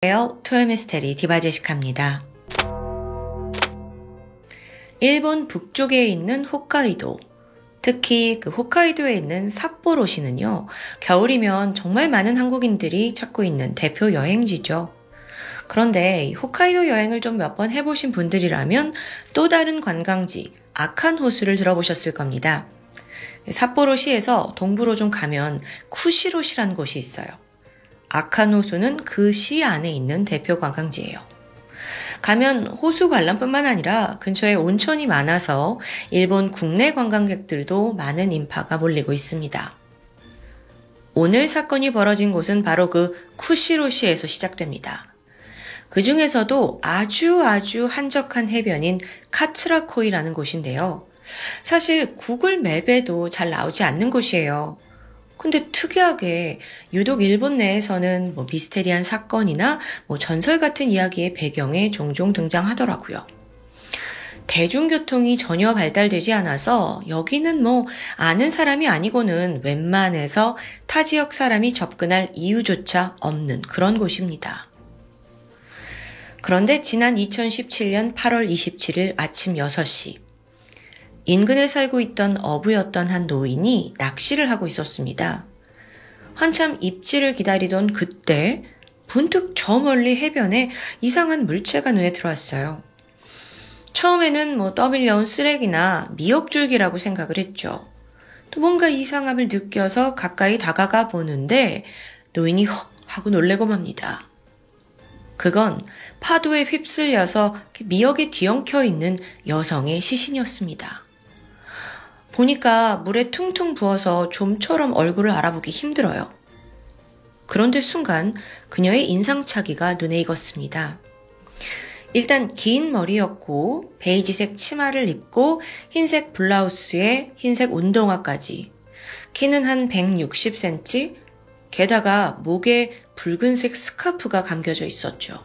토요미스테리 디바제시카입니다. 일본 북쪽에 있는 홋카이도, 특히 그 홋카이도에 있는 삿포로시는요, 겨울이면 정말 많은 한국인들이 찾고 있는 대표 여행지죠. 그런데 이 홋카이도 여행을 좀 몇 번 해보신 분들이라면 또 다른 관광지 아칸호수를 들어보셨을 겁니다. 삿포로시에서 동부로 좀 가면 쿠시로시라는 곳이 있어요. 아칸호수는 그 시 안에 있는 대표 관광지예요. 가면 호수 관람뿐만 아니라 근처에 온천이 많아서 일본 국내 관광객들도 많은 인파가 몰리고 있습니다. 오늘 사건이 벌어진 곳은 바로 그 쿠시로시에서 시작됩니다. 그 중에서도 아주 한적한 해변인 카츠라코이라는 곳인데요. 사실 구글 맵에도 잘 나오지 않는 곳이에요. 근데 특이하게 유독 일본 내에서는 미스테리한 사건이나 전설 같은 이야기의 배경에 종종 등장하더라고요. 대중교통이 전혀 발달되지 않아서 여기는 아는 사람이 아니고는 웬만해서 타 지역 사람이 접근할 이유조차 없는 그런 곳입니다. 그런데 지난 2017년 8월 27일 아침 6시 인근에 살고 있던 어부였던 한 노인이 낚시를 하고 있었습니다. 한참 입질을 기다리던 그때 문득 저 멀리 해변에 이상한 물체가 눈에 들어왔어요. 처음에는 떠밀려온 쓰레기나 미역줄기라고 생각을 했죠. 또 뭔가 이상함을 느껴서 가까이 다가가 보는데 노인이 헉 하고 놀래고 맙니다. 그건 파도에 휩쓸려서 미역에 뒤엉켜 있는 여성의 시신이었습니다. 보니까 물에 퉁퉁 부어서 좀처럼 얼굴을 알아보기 힘들어요. 그런데 순간 그녀의 인상착의가 눈에 익었습니다. 일단 긴 머리였고 베이지색 치마를 입고 흰색 블라우스에 흰색 운동화까지, 키는 한 160cm, 게다가 목에 붉은색 스카프가 감겨져 있었죠.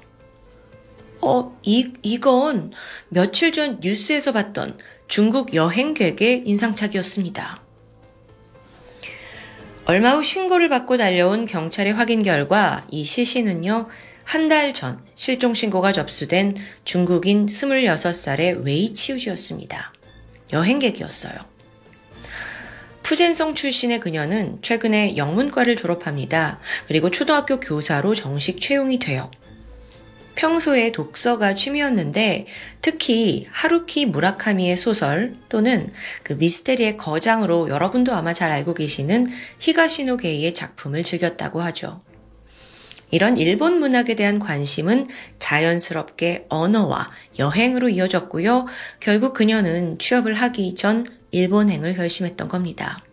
이건 며칠 전 뉴스에서 봤던 중국 여행객의 인상착의였습니다. 얼마 후 신고를 받고 달려온 경찰의 확인 결과 이 시신은요, 한 달 전 실종 신고가 접수된 중국인 26살의 웨이치우지였습니다. 여행객이었어요. 푸젠성 출신의 그녀는 최근에 영문과를 졸업합니다. 그리고 초등학교 교사로 정식 채용이 돼요. 평소에 독서가 취미였는데 특히 하루키 무라카미의 소설 또는 그 미스테리의 거장으로 여러분도 아마 잘 알고 계시는 히가시노 게이의 작품을 즐겼다고 하죠. 이런 일본 문학에 대한 관심은 자연스럽게 언어와 여행으로 이어졌고요. 결국 그녀는 취업을 하기 전 일본행을 결심했던 겁니다.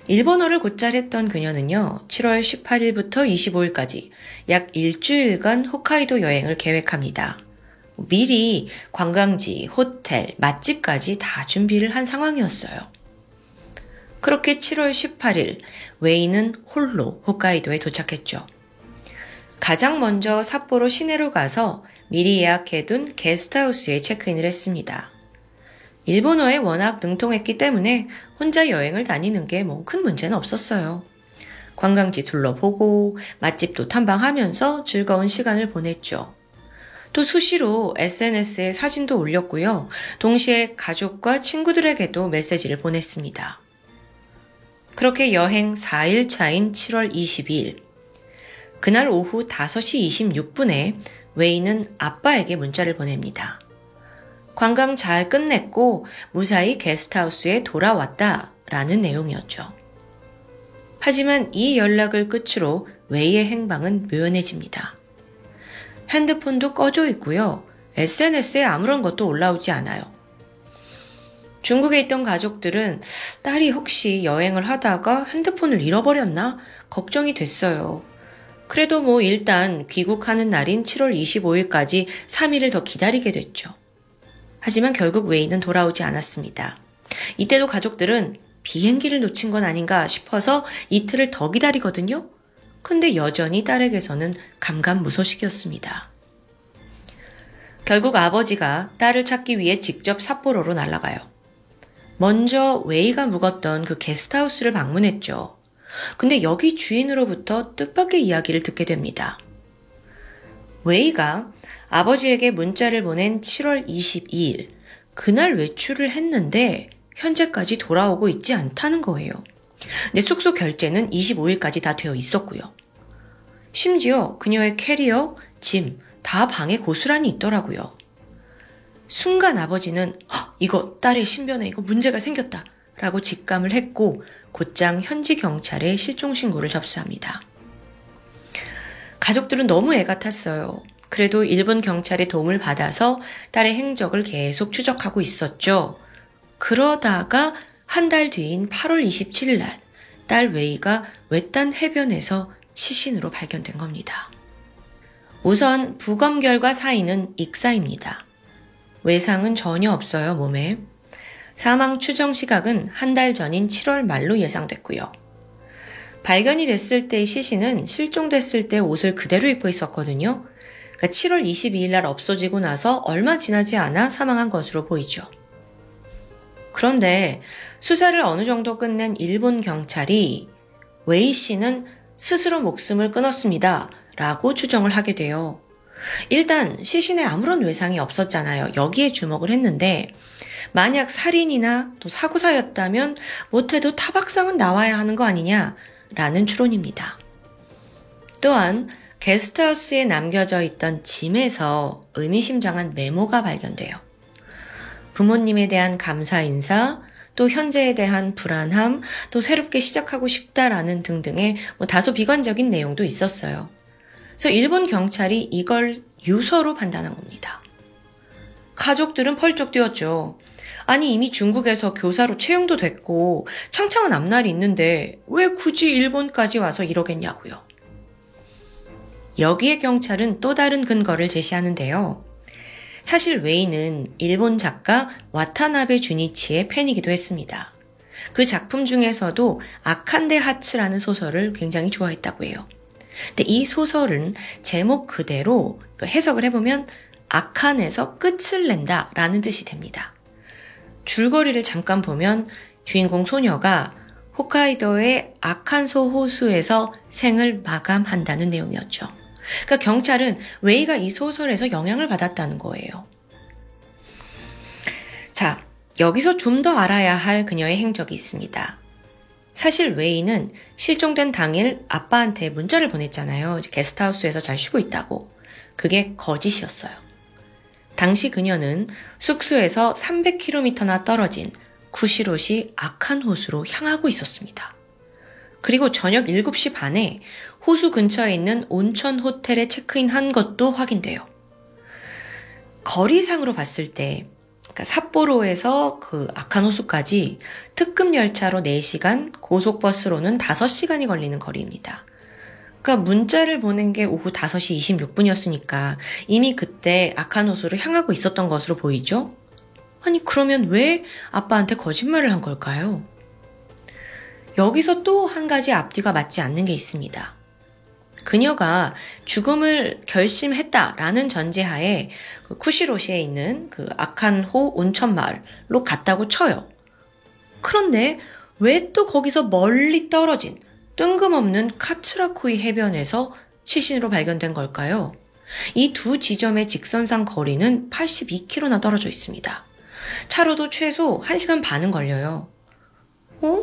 일본어를 곧잘 했던 그녀는요, 7월 18일부터 25일까지 약 일주일간 홋카이도 여행을 계획합니다. 미리 관광지, 호텔, 맛집까지 다 준비를 한 상황이었어요. 그렇게 7월 18일, 웨이는 홀로 홋카이도에 도착했죠. 가장 먼저 삿포로 시내로 가서 미리 예약해둔 게스트하우스에 체크인을 했습니다. 일본어에 워낙 능통했기 때문에 혼자 여행을 다니는 게 큰 문제는 없었어요. 관광지 둘러보고 맛집도 탐방하면서 즐거운 시간을 보냈죠. 또 수시로 SNS에 사진도 올렸고요. 동시에 가족과 친구들에게도 메시지를 보냈습니다. 그렇게 여행 4일 차인 7월 22일, 그날 오후 5시 26분에 웨이는 아빠에게 문자를 보냅니다. 관광 잘 끝냈고 무사히 게스트하우스에 돌아왔다 라는 내용이었죠. 하지만 이 연락을 끝으로 웨이의 행방은 묘연해집니다. 핸드폰도 꺼져 있고요. SNS에 아무런 것도 올라오지 않아요. 중국에 있던 가족들은 딸이 혹시 여행을 하다가 핸드폰을 잃어버렸나 걱정이 됐어요. 그래도 일단 귀국하는 날인 7월 25일까지 3일을 더 기다리게 됐죠. 하지만 결국 웨이는 돌아오지 않았습니다. 이때도 가족들은 비행기를 놓친 건 아닌가 싶어서 이틀을 더 기다리거든요. 근데 여전히 딸에게서는 감감무소식이었습니다. 결국 아버지가 딸을 찾기 위해 직접 삿포로로 날아가요. 먼저 웨이가 묵었던 그 게스트하우스를 방문했죠. 근데 여기 주인으로부터 뜻밖의 이야기를 듣게 됩니다. 웨이가 아버지에게 문자를 보낸 7월 22일, 그날 외출을 했는데 현재까지 돌아오고 있지 않다는 거예요. 근데 숙소 결제는 25일까지 다 되어 있었고요. 심지어 그녀의 캐리어, 짐, 다 방에 고스란히 있더라고요. 순간 아버지는 이거 딸의 신변에 이거 문제가 생겼다 라고 직감을 했고 곧장 현지 경찰에 실종신고를 접수합니다. 가족들은 너무 애가 탔어요. 그래도 일본 경찰의 도움을 받아서 딸의 행적을 계속 추적하고 있었죠. 그러다가 한 달 뒤인 8월 27일 날 딸 웨이가 외딴 해변에서 시신으로 발견된 겁니다. 우선 부검 결과 사인은 익사입니다. 외상은 전혀 없어요, 몸에. 사망 추정 시각은 한 달 전인 7월 말로 예상됐고요. 발견이 됐을 때의 시신은 실종됐을 때 옷을 그대로 입고 있었거든요. 그러니까 7월 22일 날 없어지고 나서 얼마 지나지 않아 사망한 것으로 보이죠. 그런데 수사를 어느 정도 끝낸 일본 경찰이 웨이 씨는 스스로 목숨을 끊었습니다 라고 추정을 하게 돼요. 일단 시신에 아무런 외상이 없었잖아요. 여기에 주목을 했는데 만약 살인이나 또 사고사였다면 못해도 타박상은 나와야 하는 거 아니냐라는 추론입니다. 또한 게스트하우스에 남겨져 있던 짐에서 의미심장한 메모가 발견돼요. 부모님에 대한 감사 인사, 또 현재에 대한 불안함, 또 새롭게 시작하고 싶다라는 등등의 다소 비관적인 내용도 있었어요. 그래서 일본 경찰이 이걸 유서로 판단한 겁니다. 가족들은 펄쩍 뛰었죠. 아니 이미 중국에서 교사로 채용도 됐고 창창한 앞날이 있는데 왜 굳이 일본까지 와서 이러겠냐고요. 여기에 경찰은 또 다른 근거를 제시하는데요. 사실 웨이는 일본 작가 와타나베 주니치의 팬이기도 했습니다. 그 작품 중에서도 아칸데 하츠라는 소설을 굉장히 좋아했다고 해요. 근데 이 소설은 제목 그대로 해석을 해보면 아칸에서 끝을 낸다 라는 뜻이 됩니다. 줄거리를 잠깐 보면 주인공 소녀가 홋카이도의 아칸소 호수에서 생을 마감한다는 내용이었죠. 그러니까 경찰은 웨이가 이 소설에서 영향을 받았다는 거예요. 자, 여기서 좀 더 알아야 할 그녀의 행적이 있습니다. 사실 웨이는 실종된 당일 아빠한테 문자를 보냈잖아요. 게스트하우스에서 잘 쉬고 있다고. 그게 거짓이었어요. 당시 그녀는 숙소에서 300km나 떨어진 구시로시 아칸 호수로 향하고 있었습니다. 그리고 저녁 7시 반에 호수 근처에 있는 온천 호텔에 체크인한 것도 확인돼요. 거리상으로 봤을 때 그러니까 삿포로에서 그 아칸 호수까지 특급 열차로 4시간, 고속버스로는 5시간이 걸리는 거리입니다. 그러니까 문자를 보낸 게 오후 5시 26분이었으니까 이미 그때 아칸 호수를 향하고 있었던 것으로 보이죠? 아니 그러면 왜 아빠한테 거짓말을 한 걸까요? 여기서 또 한 가지 앞뒤가 맞지 않는 게 있습니다. 그녀가 죽음을 결심했다라는 전제하에 그 쿠시로시에 있는 그 아칸호 온천마을로 갔다고 쳐요. 그런데 왜 또 거기서 멀리 떨어진 뜬금없는 카츠라코이 해변에서 시신으로 발견된 걸까요? 이 두 지점의 직선상 거리는 82km나 떨어져 있습니다. 차로도 최소 1시간 반은 걸려요.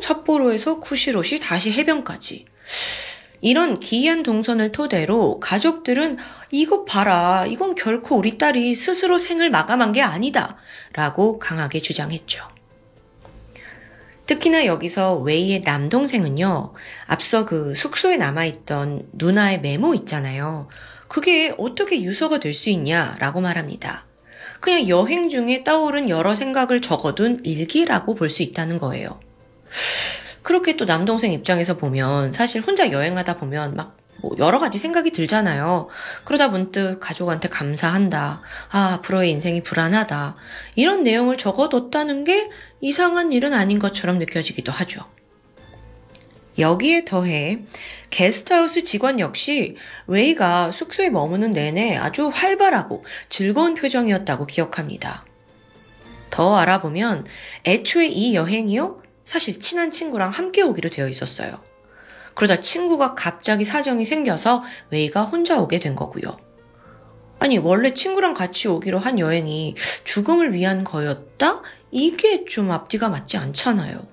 삿포로에서 쿠시로시 다시 해변까지. 이런 기이한 동선을 토대로 가족들은 이거 봐라, 이건 결코 우리 딸이 스스로 생을 마감한 게 아니다 라고 강하게 주장했죠. 특히나 여기서 웨이의 남동생은요, 앞서 그 숙소에 남아있던 누나의 메모 있잖아요. 그게 어떻게 유서가 될 수 있냐라고 말합니다. 그냥 여행 중에 떠오른 여러 생각을 적어둔 일기라고 볼 수 있다는 거예요. 그렇게 또 남동생 입장에서 보면 사실 혼자 여행하다 보면 막 여러 가지 생각이 들잖아요. 그러다 문득 가족한테 감사한다. 앞으로의 인생이 불안하다. 이런 내용을 적어뒀다는 게 이상한 일은 아닌 것처럼 느껴지기도 하죠. 여기에 더해 게스트하우스 직원 역시 웨이가 숙소에 머무는 내내 아주 활발하고 즐거운 표정이었다고 기억합니다. 더 알아보면 애초에 이 여행이요? 사실 친한 친구랑 함께 오기로 되어 있었어요. 그러다 친구가 갑자기 사정이 생겨서 웨이가 혼자 오게 된 거고요. 아니, 원래 친구랑 같이 오기로 한 여행이 죽음을 위한 거였다? 이게 좀 앞뒤가 맞지 않잖아요.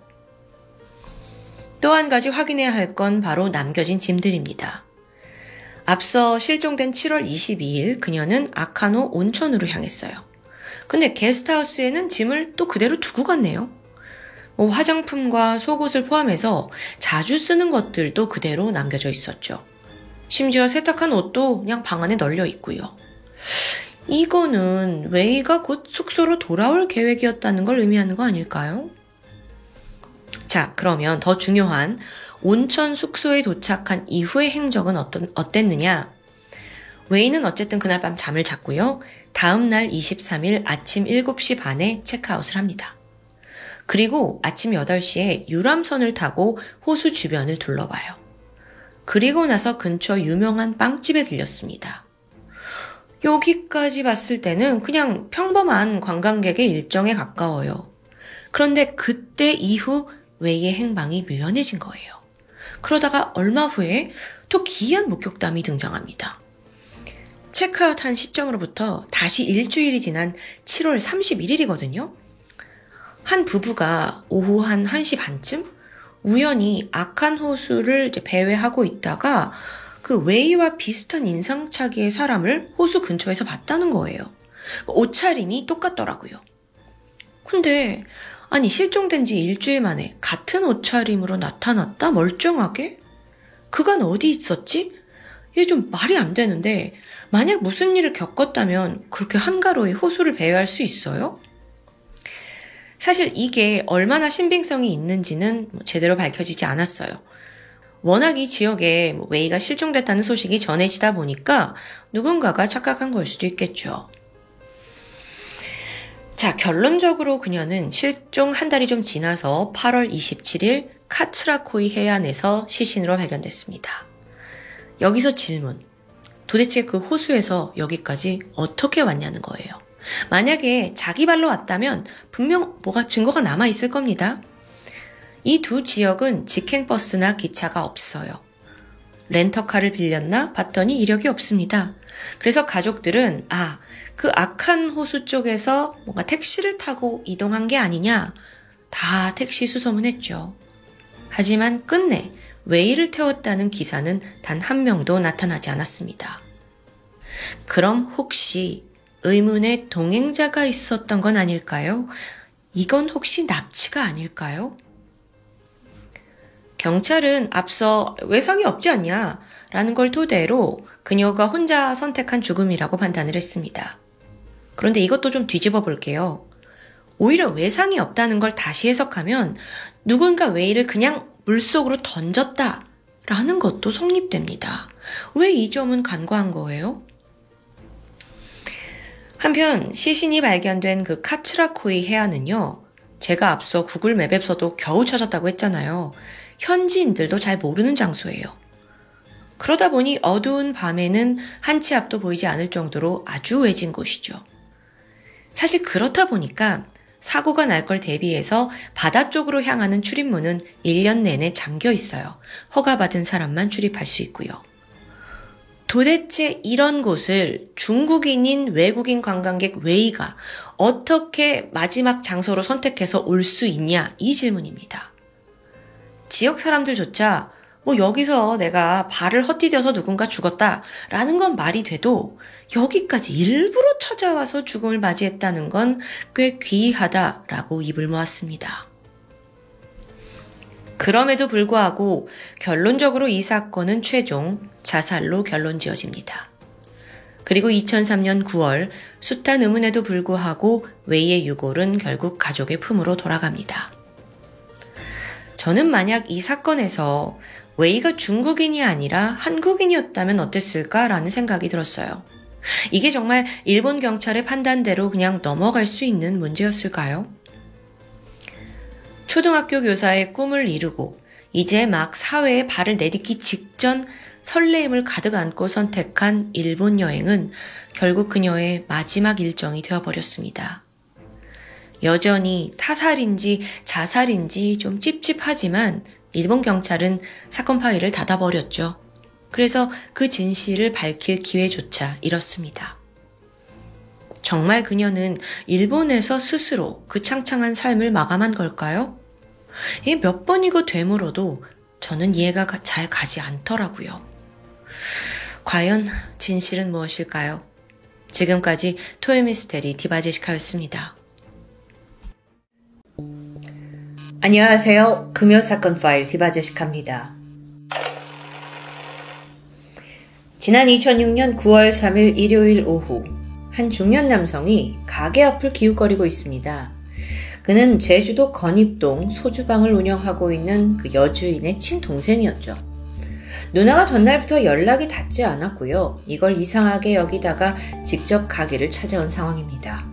또 한 가지 확인해야 할 건 바로 남겨진 짐들입니다. 앞서 실종된 7월 22일 그녀는 아카노 온천으로 향했어요. 근데 게스트하우스에는 짐을 또 그대로 두고 갔네요. 화장품과 속옷을 포함해서 자주 쓰는 것들도 그대로 남겨져 있었죠. 심지어 세탁한 옷도 그냥 방 안에 널려 있고요. 이거는 웨이가 곧 숙소로 돌아올 계획이었다는 걸 의미하는 거 아닐까요? 자, 그러면 더 중요한 온천 숙소에 도착한 이후의 행적은 어땠느냐? 웨이는 어쨌든 그날 밤 잠을 잤고요. 다음 날 23일 아침 7시 반에 체크아웃을 합니다. 그리고 아침 8시에 유람선을 타고 호수 주변을 둘러봐요. 그리고 나서 근처 유명한 빵집에 들렸습니다. 여기까지 봤을 때는 그냥 평범한 관광객의 일정에 가까워요. 그런데 그때 이후 웨이의 행방이 묘연해진 거예요. 그러다가 얼마 후에 또 기이한 목격담이 등장합니다. 체크아웃한 시점으로부터 다시 일주일이 지난 7월 31일이거든요. 한 부부가 오후 한 1시 반쯤 우연히 악한 호수를 이제 배회하고 있다가 그 웨이와 비슷한 인상착의의 사람을 호수 근처에서 봤다는 거예요. 옷차림이 똑같더라고요. 근데 아니 실종된 지 일주일 만에 같은 옷차림으로 나타났다? 멀쩡하게? 그간 어디 있었지? 이게 좀 말이 안 되는데 만약 무슨 일을 겪었다면 그렇게 한가로이 호수를 배회할 수 있어요? 사실 이게 얼마나 신빙성이 있는지는 제대로 밝혀지지 않았어요. 워낙 이 지역에 웨이가 실종됐다는 소식이 전해지다 보니까 누군가가 착각한 걸 수도 있겠죠. 자, 결론적으로 그녀는 실종 한 달이 좀 지나서 8월 27일 카츠라코이 해안에서 시신으로 발견됐습니다. 여기서 질문. 도대체 그 호수에서 여기까지 어떻게 왔냐는 거예요. 만약에 자기 발로 왔다면 분명 뭐가 증거가 남아있을 겁니다. 이 두 지역은 직행버스나 기차가 없어요. 렌터카를 빌렸나 봤더니 이력이 없습니다. 그래서 가족들은 그 악한 호수 쪽에서 뭔가 택시를 타고 이동한 게 아니냐 다 택시 수소문했죠. 하지만 끝내 웨이를 태웠다는 기사는 단 한 명도 나타나지 않았습니다. 그럼 혹시 의문의 동행자가 있었던 건 아닐까요? 이건 혹시 납치가 아닐까요? 경찰은 앞서 외상이 없지 않냐 라는 걸 토대로 그녀가 혼자 선택한 죽음이라고 판단을 했습니다. 그런데 이것도 좀 뒤집어 볼게요. 오히려 외상이 없다는 걸 다시 해석하면 누군가 웨이를 그냥 물속으로 던졌다 라는 것도 성립됩니다. 왜 이 점은 간과한 거예요? 한편 시신이 발견된 그 카츠라코이 해안은요. 제가 앞서 구글 맵에서도 겨우 찾았다고 했잖아요. 현지인들도 잘 모르는 장소예요. 그러다 보니 어두운 밤에는 한 치 앞도 보이지 않을 정도로 아주 외진 곳이죠. 사실 그렇다 보니까 사고가 날 걸 대비해서 바다 쪽으로 향하는 출입문은 1년 내내 잠겨 있어요. 허가받은 사람만 출입할 수 있고요. 도대체 이런 곳을 중국인인 외국인 관광객 웨이가 어떻게 마지막 장소로 선택해서 올 수 있냐 이 질문입니다. 지역 사람들조차 여기서 내가 발을 헛디뎌서 누군가 죽었다라는 건 말이 돼도 여기까지 일부러 찾아와서 죽음을 맞이했다는 건 꽤 귀하다라고 입을 모았습니다. 그럼에도 불구하고 결론적으로 이 사건은 최종 자살로 결론 지어집니다. 그리고 2003년 9월 숱한 의문에도 불구하고 웨이의 유골은 결국 가족의 품으로 돌아갑니다. 저는 만약 이 사건에서 웨이가 중국인이 아니라 한국인이었다면 어땠을까라는 생각이 들었어요. 이게 정말 일본 경찰의 판단대로 그냥 넘어갈 수 있는 문제였을까요? 초등학교 교사의 꿈을 이루고 이제 막 사회에 발을 내딛기 직전 설레임을 가득 안고 선택한 일본 여행은 결국 그녀의 마지막 일정이 되어버렸습니다. 여전히 타살인지 자살인지 좀 찝찝하지만 일본 경찰은 사건 파일을 닫아버렸죠. 그래서 그 진실을 밝힐 기회조차 잃었습니다. 정말 그녀는 일본에서 스스로 그 창창한 삶을 마감한 걸까요? 몇 번이고 되물어도 저는 이해가 잘 가지 않더라고요. 과연 진실은 무엇일까요? 지금까지 토요미스테리 디바제시카였습니다. 안녕하세요. 금요사건 파일 디바제시카입니다. 지난 2006년 9월 3일 일요일 오후 한 중년 남성이 가게 앞을 기웃거리고 있습니다. 그는 제주도 건입동 소주방을 운영하고 있는 그 여주인의 친동생이었죠. 누나가 전날부터 연락이 닿지 않았고요. 이걸 이상하게 여기다가 직접 가게를 찾아온 상황입니다.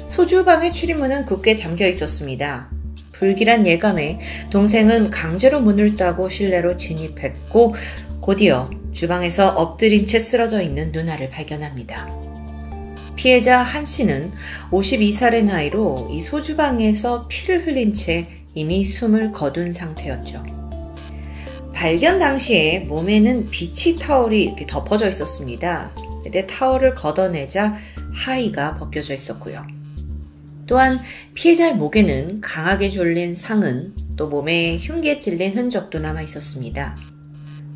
소주방의 출입문은 굳게 잠겨 있었습니다. 불길한 예감에 동생은 강제로 문을 따고 실내로 진입했고 곧이어 주방에서 엎드린 채 쓰러져 있는 누나를 발견합니다. 피해자 한 씨는 52살의 나이로 이 소주방에서 피를 흘린 채 이미 숨을 거둔 상태였죠. 발견 당시에 몸에는 비치 타올이 이렇게 덮어져 있었습니다. 근데 타올을 걷어내자 하의가 벗겨져 있었고요. 또한 피해자의 목에는 강하게 졸린 상흔, 또 몸에 흉기에 찔린 흔적도 남아 있었습니다.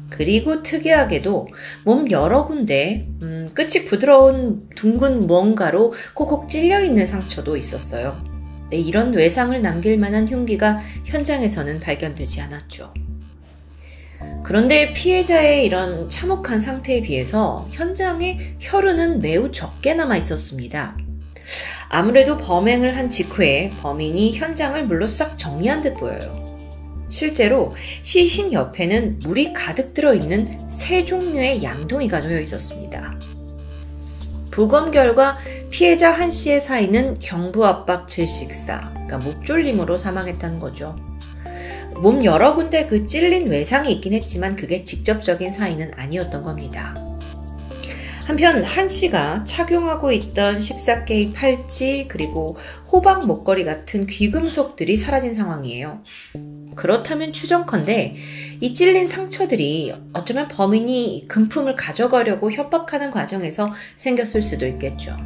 그리고 특이하게도 몸 여러 군데 끝이 부드러운 둥근 무언가로 콕콕 찔려있는 상처도 있었어요. 네, 이런 외상을 남길 만한 흉기가 현장에서는 발견되지 않았죠. 그런데 피해자의 이런 참혹한 상태에 비해서 현장에 혈흔은 매우 적게 남아 있었습니다. 아무래도 범행을 한 직후에 범인이 현장을 물로 싹 정리한 듯 보여요. 실제로 시신 옆에는 물이 가득 들어있는 세 종류의 양동이가 놓여 있었습니다. 부검 결과 피해자 한 씨의 사인은 경부압박 질식사, 그러니까 목졸림으로 사망했다는 거죠. 몸 여러 군데 그 찔린 외상이 있긴 했지만 그게 직접적인 사인은 아니었던 겁니다. 한편 한 씨가 착용하고 있던 14K 팔찌 그리고 호박 목걸이 같은 귀금속들이 사라진 상황이에요. 그렇다면 추정컨대 이 찔린 상처들이 어쩌면 범인이 금품을 가져가려고 협박하는 과정에서 생겼을 수도 있겠죠.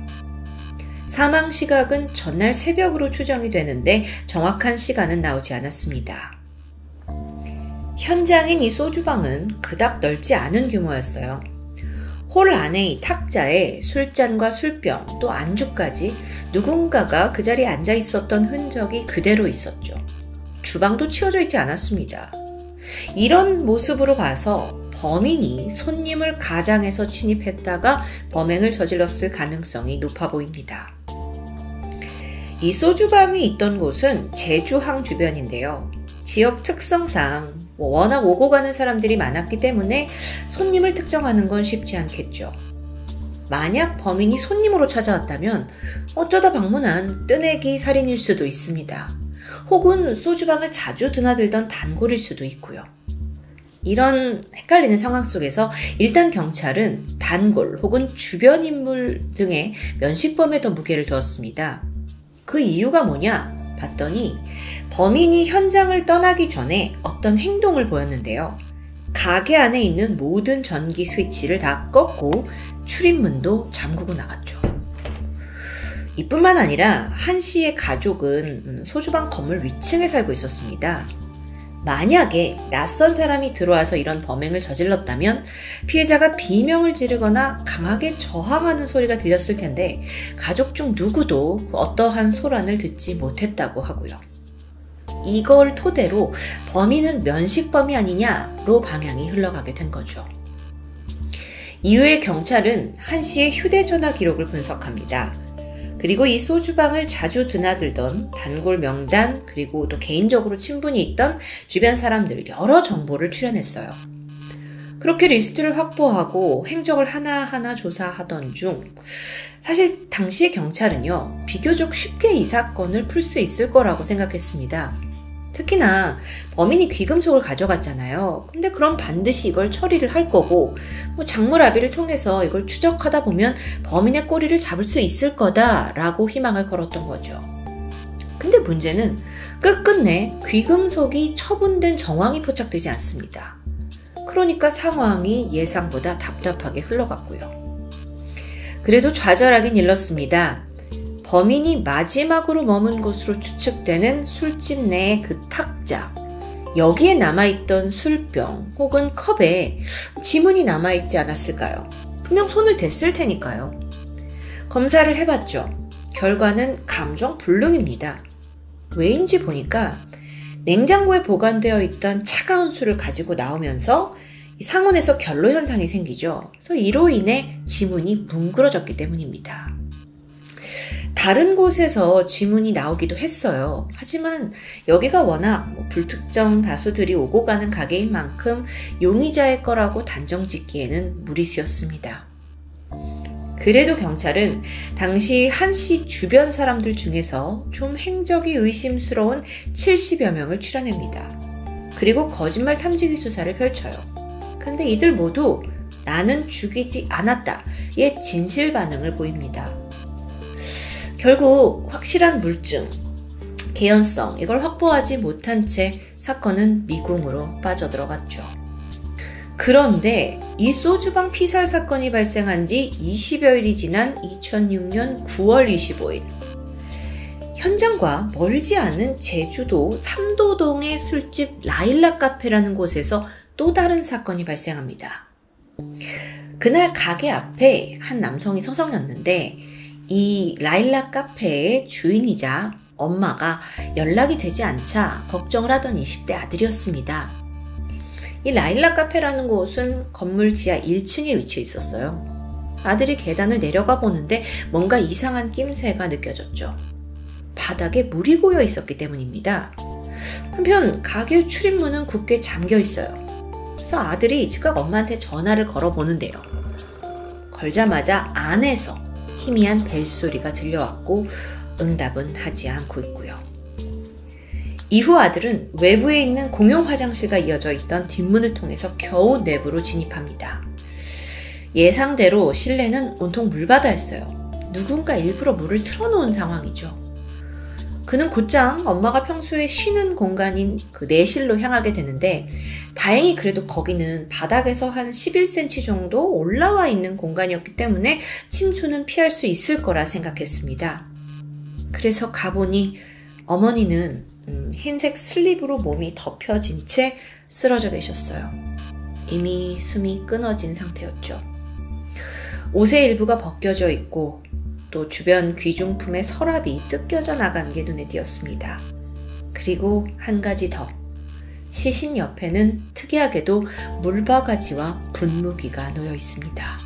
사망 시각은 전날 새벽으로 추정이 되는데 정확한 시간은 나오지 않았습니다. 현장인 이 소주방은 그닥 넓지 않은 규모였어요. 홀 안에 이 탁자에 술잔과 술병 또 안주까지 누군가가 그 자리에 앉아 있었던 흔적이 그대로 있었죠. 주방도 치워져 있지 않았습니다. 이런 모습으로 봐서 범인이 손님을 가장해서 침입했다가 범행을 저질렀을 가능성이 높아 보입니다. 이 소주방이 있던 곳은 제주항 주변인데요. 지역 특성상 워낙 오고 가는 사람들이 많았기 때문에 손님을 특정하는 건 쉽지 않겠죠. 만약 범인이 손님으로 찾아왔다면 어쩌다 방문한 뜨내기 살인일 수도 있습니다. 혹은 소주방을 자주 드나들던 단골일 수도 있고요. 이런 헷갈리는 상황 속에서 일단 경찰은 단골 혹은 주변 인물 등의 면식범에 더 무게를 두었습니다. 그 이유가 뭐냐 봤더니 범인이 현장을 떠나기 전에 어떤 행동을 보였는데요. 가게 안에 있는 모든 전기 스위치를 다 껐고 출입문도 잠그고 나갔죠. 이뿐만 아니라 한 씨의 가족은 소주방 건물 위층에 살고 있었습니다. 만약에 낯선 사람이 들어와서 이런 범행을 저질렀다면 피해자가 비명을 지르거나 강하게 저항하는 소리가 들렸을 텐데 가족 중 누구도 그 어떠한 소란을 듣지 못했다고 하고요. 이걸 토대로 범인은 면식범이 아니냐로 방향이 흘러가게 된 거죠. 이후에 경찰은 한 씨의 휴대전화 기록을 분석합니다. 그리고 이 소주방을 자주 드나들던 단골 명단 그리고 또 개인적으로 친분이 있던 주변 사람들 여러 정보를 추려냈어요. 그렇게 리스트를 확보하고 행적을 하나하나 조사하던 중 사실 당시의 경찰은요 비교적 쉽게 이 사건을 풀 수 있을 거라고 생각했습니다. 특히나 범인이 귀금속을 가져갔잖아요. 근데 그럼 반드시 이걸 처리를 할 거고 장물아비를 통해서 이걸 추적하다 보면 범인의 꼬리를 잡을 수 있을 거다라고 희망을 걸었던 거죠. 근데 문제는 끝끝내 귀금속이 처분된 정황이 포착되지 않습니다. 그러니까 상황이 예상보다 답답하게 흘러갔고요. 그래도 좌절하긴 일렀습니다. 범인이 마지막으로 머문 곳으로 추측되는 술집 내의 그 탁자, 여기에 남아있던 술병 혹은 컵에 지문이 남아있지 않았을까요? 분명 손을 댔을 테니까요. 검사를 해봤죠. 결과는 감정 불능입니다. 왜인지 보니까 냉장고에 보관되어 있던 차가운 술을 가지고 나오면서 상온에서 결로 현상이 생기죠. 그래서 이로 인해 지문이 뭉그러졌기 때문입니다. 다른 곳에서 지문이 나오기도 했어요. 하지만 여기가 워낙 불특정 다수들이 오고 가는 가게인 만큼 용의자의 거라고 단정 짓기에는 무리수였습니다. 그래도 경찰은 당시 한 씨 주변 사람들 중에서 좀 행적이 의심스러운 70여 명을 추려냅니다. 그리고 거짓말 탐지기 수사를 펼쳐요. 그런데 이들 모두 나는 죽이지 않았다의 진실 반응을 보입니다. 결국 확실한 물증, 개연성 이걸 확보하지 못한 채 사건은 미궁으로 빠져들어갔죠. 그런데 이 소주방 피살 사건이 발생한 지 20여일이 지난 2006년 9월 25일 현장과 멀지 않은 제주도 삼도동의 술집 라일락 카페라는 곳에서 또 다른 사건이 발생합니다. 그날 가게 앞에 한 남성이 서성였는데 이 라일락 카페의 주인이자 엄마가 연락이 되지 않자 걱정을 하던 20대 아들이었습니다. 이 라일락 카페라는 곳은 건물 지하 1층에 위치해 있었어요. 아들이 계단을 내려가 보는데 뭔가 이상한 낌새가 느껴졌죠. 바닥에 물이 고여 있었기 때문입니다. 한편 가게 출입문은 굳게 잠겨 있어요. 그래서 아들이 즉각 엄마한테 전화를 걸어보는데요. 걸자마자 안에서 희미한 벨소리가 들려왔고 응답은 하지 않고 있고요. 이후 아들은 외부에 있는 공용 화장실과 이어져 있던 뒷문을 통해서 겨우 내부로 진입합니다. 예상대로 실내는 온통 물바다였어요. 누군가 일부러 물을 틀어놓은 상황이죠. 그는 곧장 엄마가 평소에 쉬는 공간인 그 내실로 향하게 되는데 다행히 그래도 거기는 바닥에서 한 11cm 정도 올라와 있는 공간이었기 때문에 침수는 피할 수 있을 거라 생각했습니다. 그래서 가보니 어머니는 흰색 슬립으로 몸이 덮여진 채 쓰러져 계셨어요. 이미 숨이 끊어진 상태였죠. 옷의 일부가 벗겨져 있고 또 주변 귀중품의 서랍이 뜯겨져 나간 게 눈에 띄었습니다. 그리고 한 가지 더. 시신 옆에는 특이하게도 물바가지와 분무기가 놓여 있습니다.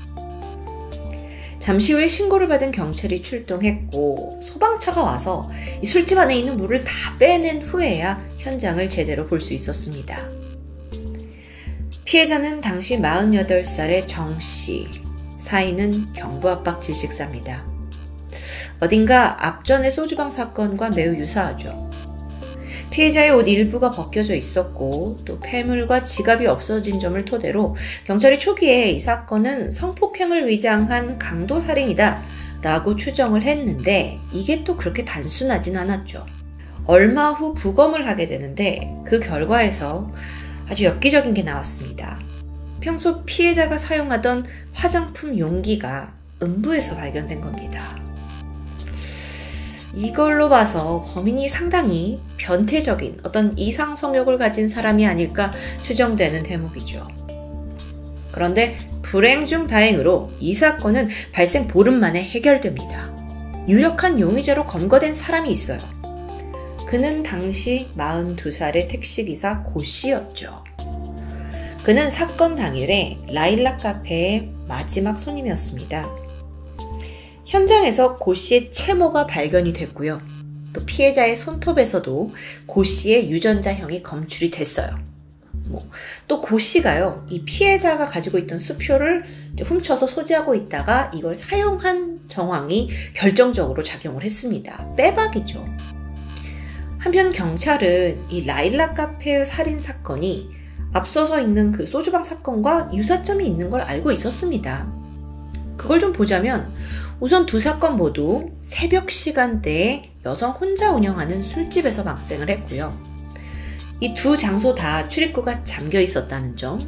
잠시 후에 신고를 받은 경찰이 출동했고 소방차가 와서 이 술집 안에 있는 물을 다 빼낸 후에야 현장을 제대로 볼 수 있었습니다. 피해자는 당시 48살의 정씨, 사인은 경부압박 질식사입니다. 어딘가 앞전의 소주방 사건과 매우 유사하죠. 피해자의 옷 일부가 벗겨져 있었고 또 폐물과 지갑이 없어진 점을 토대로 경찰이 초기에 이 사건은 성폭행을 위장한 강도살인이다 라고 추정을 했는데 이게 또 그렇게 단순하진 않았죠. 얼마 후 부검을 하게 되는데 그 결과에서 아주 엽기적인 게 나왔습니다. 평소 피해자가 사용하던 화장품 용기가 음부에서 발견된 겁니다. 이걸로 봐서 범인이 상당히 변태적인 어떤 이상 성욕을 가진 사람이 아닐까 추정되는 대목이죠. 그런데 불행 중 다행으로 이 사건은 발생 보름 만에 해결됩니다. 유력한 용의자로 검거된 사람이 있어요. 그는 당시 42살의 택시기사 고 씨였죠. 그는 사건 당일에 라일락 카페의 마지막 손님이었습니다. 현장에서 고 씨의 채모가 발견이 됐고요. 또 피해자의 손톱에서도 고 씨의 유전자형이 검출이 됐어요. 또 고 씨가요, 이 피해자가 가지고 있던 수표를 훔쳐서 소지하고 있다가 이걸 사용한 정황이 결정적으로 작용을 했습니다. 빼박이죠. 한편 경찰은 이 라일락 카페의 살인 사건이 앞서서 있는 그 소주방 사건과 유사점이 있는 걸 알고 있었습니다. 그걸 좀 보자면 우선 두 사건 모두 새벽 시간대에 여성 혼자 운영하는 술집에서 발생을 했고요. 이 두 장소 다 출입구가 잠겨 있었다는 점,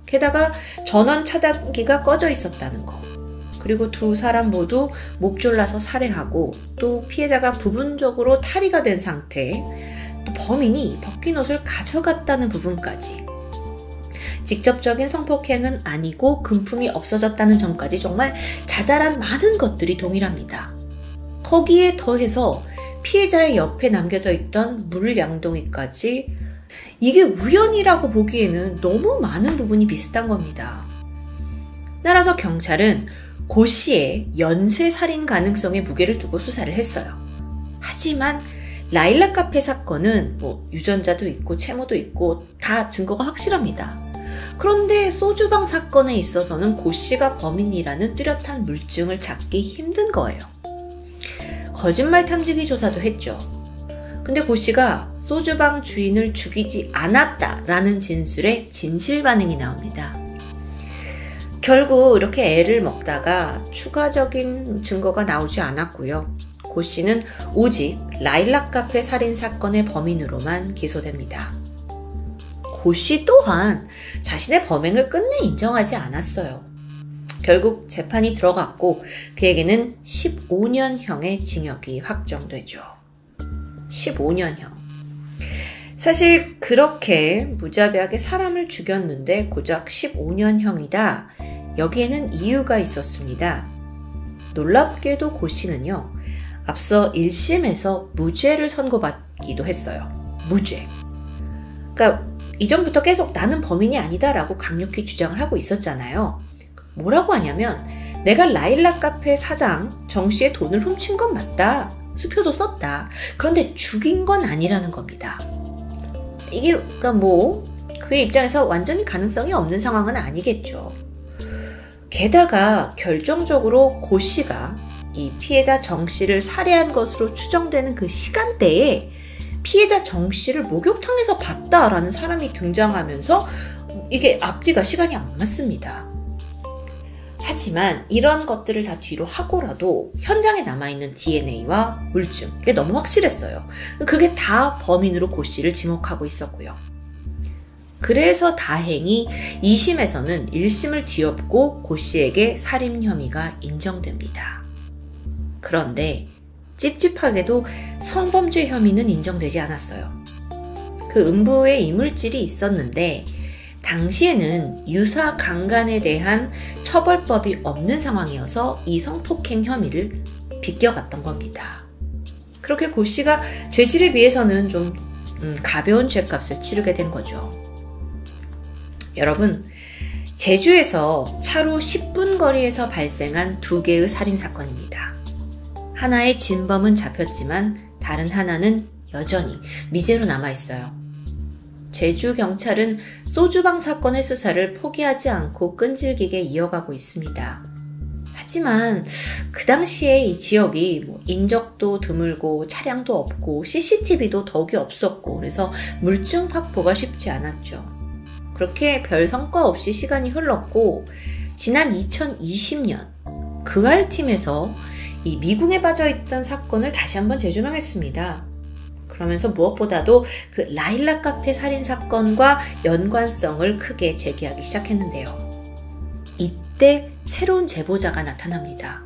게다가 전원 차단기가 꺼져 있었다는 거, 그리고 두 사람 모두 목 졸라서 살해하고 또 피해자가 부분적으로 탈의가 된 상태, 또 범인이 벗긴 옷을 가져갔다는 부분까지. 직접적인 성폭행은 아니고 금품이 없어졌다는 점까지 정말 자잘한 많은 것들이 동일합니다. 거기에 더해서 피해자의 옆에 남겨져 있던 물양동이까지, 이게 우연이라고 보기에는 너무 많은 부분이 비슷한 겁니다. 따라서 경찰은 고 씨의 연쇄살인 가능성에 무게를 두고 수사를 했어요. 하지만 라일락 카페 사건은 유전자도 있고 채모도 있고 다 증거가 확실합니다. 그런데 소주방 사건에 있어서는 고 씨가 범인이라는 뚜렷한 물증을 찾기 힘든 거예요. 거짓말 탐지기 조사도 했죠. 근데 고 씨가 소주방 주인을 죽이지 않았다라는 진술에 진실 반응이 나옵니다. 결국 이렇게 애를 먹다가 추가적인 증거가 나오지 않았고요. 고 씨는 오직 라일락 카페 살인 사건의 범인으로만 기소됩니다. 고 씨 또한 자신의 범행을 끝내 인정하지 않았어요. 결국 재판이 들어갔고 그에게는 15년형의 징역이 확정되죠. 15년형. 사실 그렇게 무자비하게 사람을 죽였는데 고작 15년형이다. 여기에는 이유가 있었습니다. 놀랍게도 고 씨는요, 앞서 1심에서 무죄를 선고받기도 했어요. 무죄. 그러니까 이전부터 계속 나는 범인이 아니다라고 강력히 주장을 하고 있었잖아요. 뭐라고 하냐면, 내가 라일락 카페 사장 정 씨의 돈을 훔친 건 맞다. 수표도 썼다. 그런데 죽인 건 아니라는 겁니다. 이게 그러니까 그의 입장에서 완전히 가능성이 없는 상황은 아니겠죠. 게다가 결정적으로 고 씨가 이 피해자 정 씨를 살해한 것으로 추정되는 그 시간대에 피해자 정 씨를 목욕탕에서 봤다라는 사람이 등장하면서 이게 앞뒤가 시간이 안 맞습니다. 하지만 이런 것들을 다 뒤로 하고라도 현장에 남아있는 DNA와 물증, 이게 너무 확실했어요. 그게 다 범인으로 고 씨를 지목하고 있었고요. 그래서 다행히 2심에서는 1심을 뒤엎고 고 씨에게 살인 혐의가 인정됩니다. 그런데 찝찝하게도 성범죄 혐의는 인정되지 않았어요. 그 음부에 이물질이 있었는데 당시에는 유사 강간에 대한 처벌법이 없는 상황이어서 이 성폭행 혐의를 비껴갔던 겁니다. 그렇게 고 씨가 죄질에 비해서는 좀 가벼운 죄값을 치르게 된 거죠. 여러분, 제주에서 차로 10분 거리에서 발생한 2개의 살인사건입니다. 하나의 진범은 잡혔지만 다른 하나는 여전히 미제로 남아있어요. 제주 경찰은 소주방 사건의 수사를 포기하지 않고 끈질기게 이어가고 있습니다. 하지만 그 당시에 이 지역이 인적도 드물고 차량도 없고 CCTV도 더욱이 없었고 그래서 물증 확보가 쉽지 않았죠. 그렇게 별 성과 없이 시간이 흘렀고 지난 2020년 그알팀에서 이 미궁에 빠져있던 사건을 다시 한번 재조명했습니다. 그러면서 무엇보다도 그 라일락 카페 살인 사건과 연관성을 크게 제기하기 시작했는데요. 이때 새로운 제보자가 나타납니다.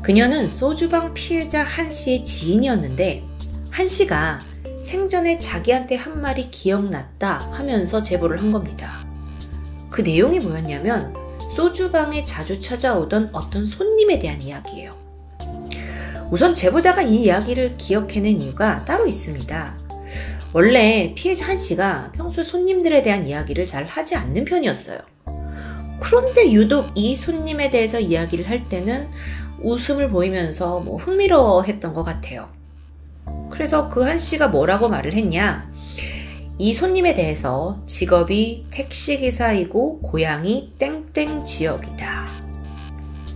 그녀는 소주방 피해자 한 씨의 지인이었는데 한 씨가 생전에 자기한테 한 말이 기억났다 하면서 제보를 한 겁니다. 그 내용이 뭐였냐면 소주방에 자주 찾아오던 어떤 손님에 대한 이야기예요. 우선 제보자가 이 이야기를 기억해낸 이유가 따로 있습니다. 원래 피해자 한 씨가 평소 손님들에 대한 이야기를 잘 하지 않는 편이었어요. 그런데 유독 이 손님에 대해서 이야기를 할 때는 웃음을 보이면서 흥미로워했던 것 같아요. 그래서 그 한 씨가 뭐라고 말을 했냐? 이 손님에 대해서 직업이 택시기사이고 고향이 땡땡 지역이다.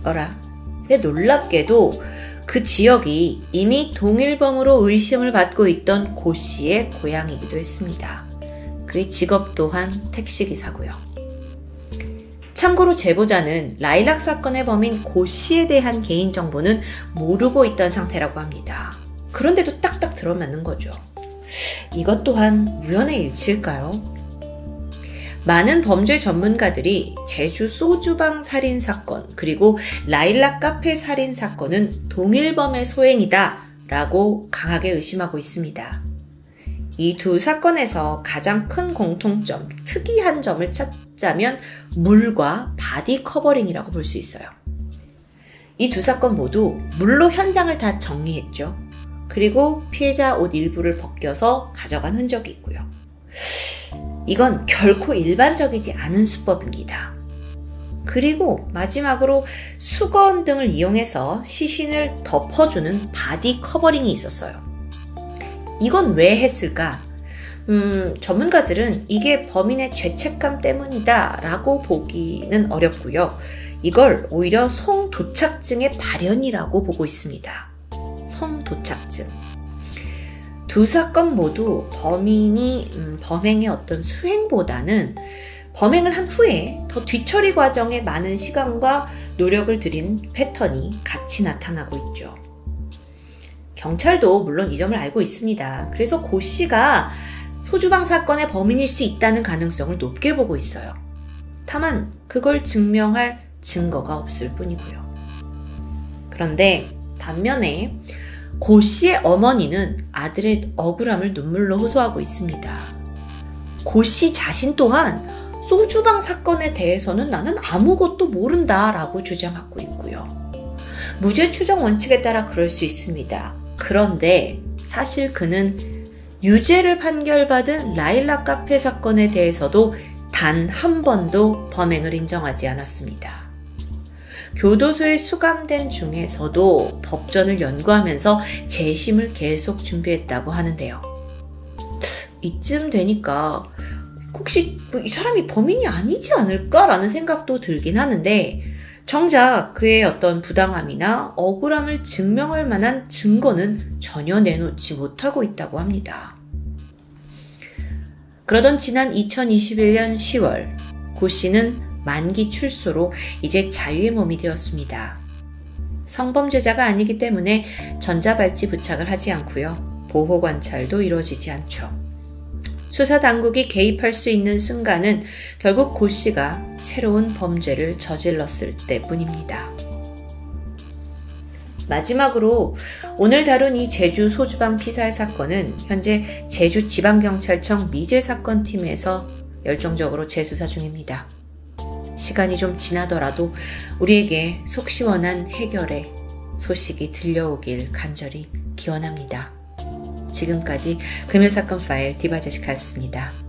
어라? 근데 놀랍게도 그 지역이 이미 동일범으로 의심을 받고 있던 고 씨의 고향이기도 했습니다. 그의 직업 또한 택시기사고요. 참고로 제보자는 라일락 사건의 범인 고 씨에 대한 개인정보는 모르고 있던 상태라고 합니다. 그런데도 딱딱 들어맞는 거죠. 이것 또한 우연의 일치일까요? 많은 범죄 전문가들이 제주 소주방 살인 사건 그리고 라일락 카페 살인 사건은 동일범의 소행이다 라고 강하게 의심하고 있습니다. 이 두 사건에서 가장 큰 공통점, 특이한 점을 찾자면 물과 바디 커버링이라고 볼 수 있어요. 이 두 사건 모두 물로 현장을 다 정리했죠. 그리고 피해자 옷 일부를 벗겨서 가져간 흔적이 있고요. 이건 결코 일반적이지 않은 수법입니다. 그리고 마지막으로 수건 등을 이용해서 시신을 덮어주는 바디 커버링이 있었어요. 이건 왜 했을까? 전문가들은 이게 범인의 죄책감 때문이다 라고 보기는 어렵고요. 이걸 오히려 성도착증의 발현이라고 보고 있습니다. 성도착증. 두 사건 모두 범인이 범행의 어떤 수행보다는 범행을 한 후에 더 뒤처리 과정에 많은 시간과 노력을 들인 패턴이 같이 나타나고 있죠. 경찰도 물론 이 점을 알고 있습니다. 그래서 고 씨가 소주방 사건의 범인일 수 있다는 가능성을 높게 보고 있어요. 다만 그걸 증명할 증거가 없을 뿐이고요. 그런데 반면에 고 씨의 어머니는 아들의 억울함을 눈물로 호소하고 있습니다. 고 씨 자신 또한 소주방 사건에 대해서는 나는 아무것도 모른다 라고 주장하고 있고요. 무죄 추정 원칙에 따라 그럴 수 있습니다. 그런데 사실 그는 유죄를 판결받은 라일락 카페 사건에 대해서도 단 한 번도 범행을 인정하지 않았습니다. 교도소에 수감된 중에서도 법전을 연구하면서 재심을 계속 준비했다고 하는데요. 이쯤 되니까 혹시 이 사람이 범인이 아니지 않을까라는 생각도 들긴 하는데 정작 그의 어떤 부당함이나 억울함을 증명할 만한 증거는 전혀 내놓지 못하고 있다고 합니다. 그러던 지난 2021년 10월 고 씨는 만기 출소로 이제 자유의 몸이 되었습니다. 성범죄자가 아니기 때문에 전자발찌 부착을 하지 않고요. 보호 관찰도 이루어지지 않죠. 수사 당국이 개입할 수 있는 순간은 결국 고 씨가 새로운 범죄를 저질렀을 때뿐입니다. 마지막으로 오늘 다룬 이 제주 소주방 피살 사건은 현재 제주지방경찰청 미제사건팀에서 열정적으로 재수사 중입니다. 시간이 좀 지나더라도 우리에게 속 시원한 해결의 소식이 들려오길 간절히 기원합니다. 지금까지 금요사건 파일 디바제시카였습니다.